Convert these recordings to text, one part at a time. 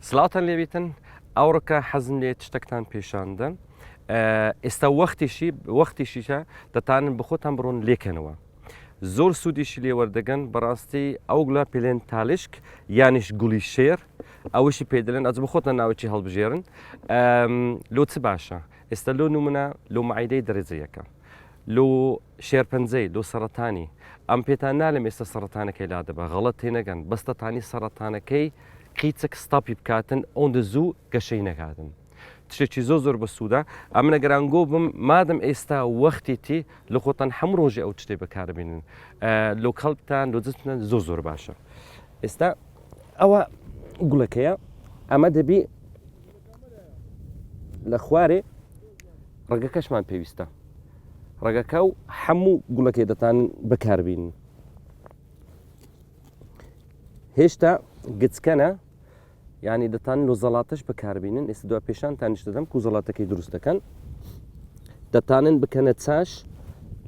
سلاوتان لێبێتن ئەوڕکە حەزم لێ تشتێکتان پیشاندن ئێستا وەختیشیشە دەتانن بخۆتان بڕۆن لێکەنەوە زۆر سوودیشی لێ وەردەگەن بەڕاستی ئەو گوڵا پێلێن تاالشک یانیش گوڵی شێر ئەوشی پێدەڵێن ئەز بخۆتان ناوچی هەڵبژێرن لۆ چ باشە ئێستا لۆ نمونە لۆ معیدەی دەرەجەیەەکە لۆ شێرپەنجەی لۆ سەرەتانی ئەم پێتان نالێم ئێستا سەرەتانەکەی لا دەبە غەڵەت تێنەگەن بەستەتانی سەرەتانەکەی قیچک ستاپی بکاتن ئەوەندە زوو گەشەی نەکاتن تشتێکی زۆر بە سوودا ئەم نەگەرانگۆ بم مادەم ئێستا وەختێتی لە خۆتان هەموو ڕۆژی ئەو شتێ بەکاربێنن لۆ کەڵبتان لۆجستان زۆر باشە ئێستا ئەوە گوڵەکەیە ئەمە دەبی لە خوارێ ڕێگەکەشمان پێویستە ڕێگەکە و هەموو گوڵەکەی دەتان بەکاربێنن هێشتا گچکەنە یعنی دەتان لۆ زەڵاتەش بەکاربێنن ئێستا دو پێشانتانیش دەدەم کو زەڵاتەکەی دروست دەکەن دەتانن بکەنە چاش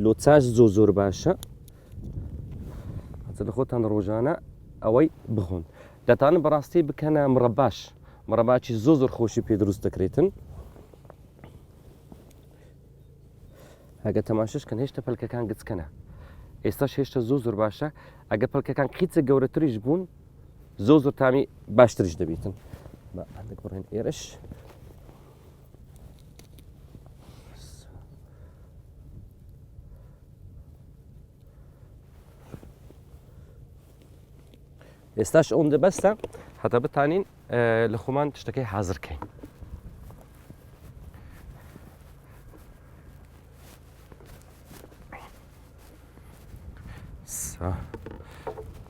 لۆ چاش زۆر باشە لە خۆتان ڕۆژانە ئەوەی بخۆن دەتانن بەڕاستی بکەنە مڕەباچی زۆر خۆشی پێ دروست دەکرێتن ئەگە تەماششکن هێشتا پەلکەکان گچکەنە ئێستاش هێشتا زۆر باشە ئەگە پەلکەکان قیچە گەورەتریش بوون زۆر تامی باشتریش دەبیتن هەندێک بڕێن ئێرش ئێستاش ئەوەندە بەستە هەتا بتانین لە خۆمان تشتەکەی حازرکەین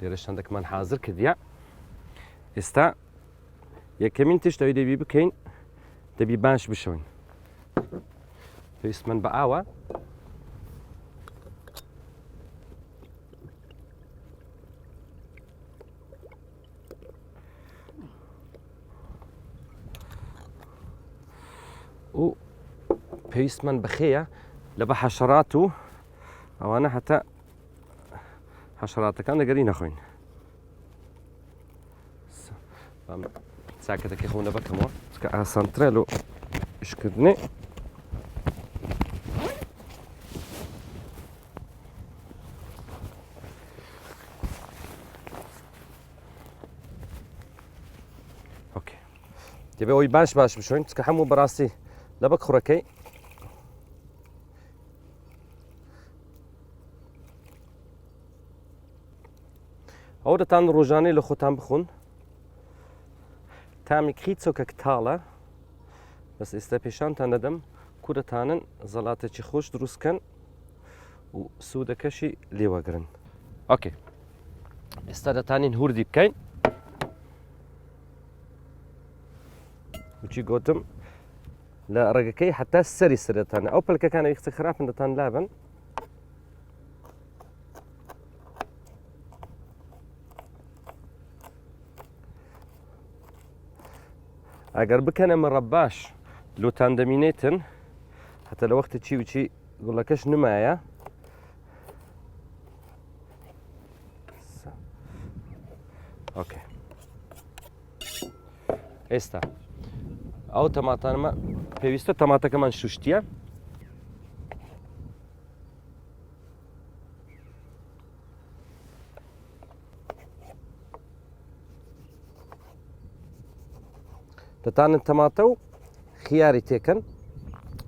لێرەش هەندێکمان حازر کردیە ئێستا یەکەمین تشت ئەوەی دەبی بکەین دەبی باش بشەوین پێویستمان بە ئاوە و پێویستمان بەخەیە لە بە حەشەرات و ئەوانە هەتا حەشەراتەکان دەگەری نەخۆین چاکەتەکەی خۆنە بکەمەوە چکە ئاسانترە لۆ ئشکردنێ ئۆکێ دەبێ ئەوی باش بشۆین چکە هەموو بەڕاستی لە بەک خوڕەکەی ئەو دەتان ڕۆژانەی لە خۆتان بخۆن تامیکی چۆکەک تاڵە بەس ئێستا پێشانتان دەدەم کو دەتانن زەڵاتێکی خۆش دروستکەن و سوودەکەشی لێوەگرن ئۆکێ ئێستا دەتانین هوردی بکەین وچی گۆتم لە ڕێگەکەی حتا سەری سەرەتانە ئەو پەلکەکانەوەی قسە خراپن دەتان لابن ئەگەر بکەنە مەڕەباش لۆتان دەمینێتن هەتا لە وەختە چی وچی گوڵەکەش نمایە ئۆکێ ئێستا ئەو تەماتانمە پێویستە تەماتەکەمان شوشتیە دەتانن تەماتە و خیاری تێکەن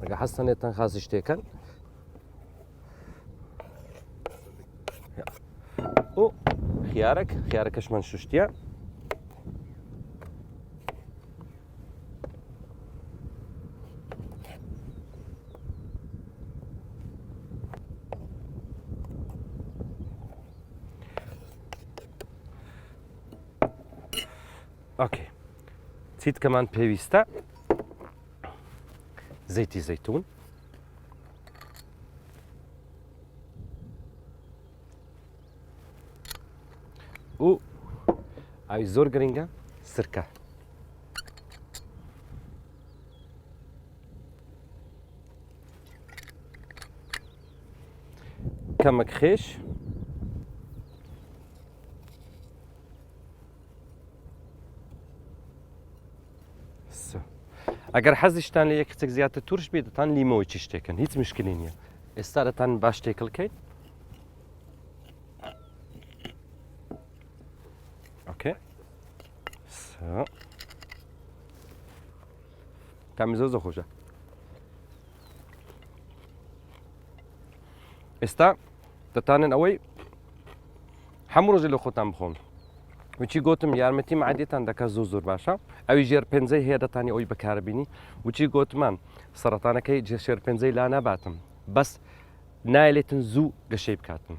ئەگە حەستانێتان خازیش تێکەن و خیارەکەشمان شوشتیە ئۆکێ چیت کەمان پێویستە زەیتی زەیتون و ئاوی زۆر گرنگە سرکە کەمەک خێش ئەگەر حەزیشتان لە یەکچێک زیاتر توورش بێ دەتان لیمۆیی شتێکن هیچ مشکلی نییە ئێستا دەتان باش تێکڵکەیت ئۆکێ تامی زۆر خۆشە ئێستا دەتانن ئەوەی هەموو ڕۆژێ لە خۆتان بخۆن وچی گوتم یارمەتی معدێتان دەکات زۆر باشە ئەوی ژێر پێنجەی هەیە دەتانی ئەوی بەکاربینی وچی گوتمان سەرەتانەکەی ژێر پێنجەی لا ناباتم بەس نایلێتن زوو گەشەی بکاتن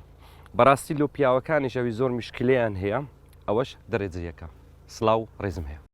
بەڕاستی لۆ پیاوەکانیش ئەوی زۆر میشکلیان هەیە ئەوەش دەرێجەیەکە سڵاو ڕێزم هەیە